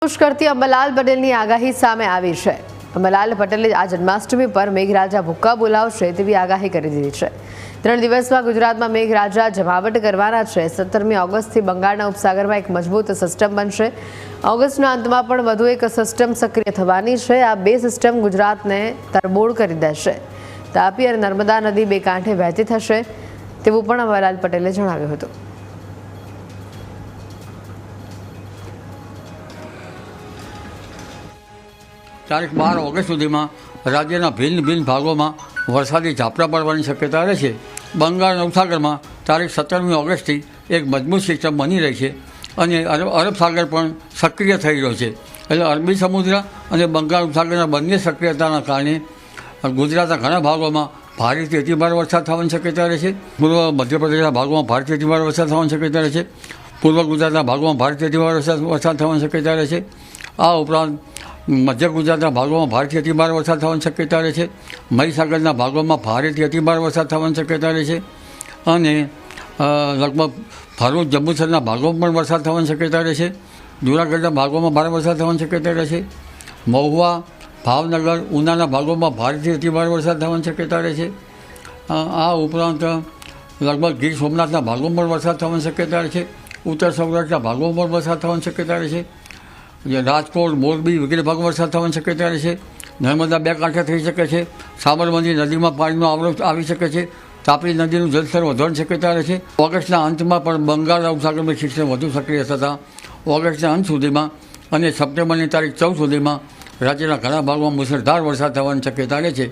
ખુશ કરતી અંબાલાલ પટેલની આગાહી સામે આવી છે। અંબાલાલ પટેલે આ જન્માષ્ટમી પર મેઘરાજા ભૂક્કા બોલાવશે તેવી આગાહી કરી દીધી છે। 3 દિવસમાં ગુજરાતમાં મેઘરાજા જમાવટ કરવાના છે। 17મી ઓગસ્ટથી બંગાળના ઉપસાગરમાં એક મજબૂત સિસ્ટમ બનશે। ઓગસ્ટના અંતમાં પણ વધુ એક સિસ્ટમ સક્રિય થવાની છે। આ બે સિસ્ટમ ગુજરાતને તરબોળ કરી દેશે। તાપી અને નર્મદા નદી બે કાંઠે વહેતી થશે તેવું પણ અંબાલાલ પટેલે જણાવ્યું હતું। તારીખ 12 ઓગસ્ટ સુધીમાં રાજ્યના ભિન્ન ભિન્ન ભાગોમાં વરસાદી ઝાપટા પડવાની શક્યતા રહેશે। બંગાળના ઉપસાગરમાં તારીખ 17મી ઓગસ્ટથી એક મજબૂત સિસ્ટમ બની રહી છે અને અરબ સાગર પણ સક્રિય થઈ રહ્યો છે। એટલે અરબી સમુદ્ર અને બંગાળ ઉપસાગરના બંને સક્રિયતાના કારણે ગુજરાતના ઘણા ભાગોમાં ભારેથી અતિભારે વરસાદ થવાની શક્યતા રહેશે। પૂર્વ મધ્યપ્રદેશના ભાગોમાં ભારેથી અતિભારે વરસાદ થવાની શક્યતા રહેશે। પૂર્વ ગુજરાતના ભાગોમાં ભારેથી અતિભારે વરસાદ થવાની શક્યતા રહેશે। આ ઉપરાંત મધ્ય ગુજરાતના ભાગોમાં ભારેથી અતિભારે વરસાદ થવાની શક્યતા રહે છે। મહીસાગરના ભાગોમાં ભારેથી અતિભારે વરસાદ થવાની શક્યતા રહે છે અને લગભગ ભરૂચ જંબુસરના ભાગોમાં પણ વરસાદ થવાની શક્યતા રહે છે। જૂનાગઢના ભાગોમાં ભારે વરસાદ થવાની શક્યતા રહે છે। મહુવા, ભાવનગર, ઉનાના ભાગોમાં ભારેથી અતિભારે વરસાદ થવાની શક્યતા રહે છે। આ ઉપરાંત લગભગ ગીર સોમનાથના ભાગોમાં પણ વરસાદ થવાની શક્યતા રહે છે। ઉત્તર સૌરાષ્ટ્રના ભાગોમાં પણ વરસાદ થવાની શક્યતા રહે છે। રાજકોટ, મોરબી વગેરે ભાગમાં વરસાદ થવાની શક્યતા રહેશે। નર્મદા બે કાંઠે થઈ શકે છે। સાબરમતી નદીમાં પાણીનો આવરો આવી શકે છે। તાપી નદીનું જળસ્તર વધવાની શક્યતા રહેશે। ઓગસ્ટના અંતમાં પણ બંગાળના ઉપસાગરમાં સિસ્ટમ વધુ સક્રિય થતાં ઓગસ્ટના અંત સુધીમાં અને સપ્ટેમ્બરની તારીખ 14 સુધીમાં રાજ્યના ઘણા ભાગોમાં મુશળધાર વરસાદ થવાની શક્યતા રહે છે।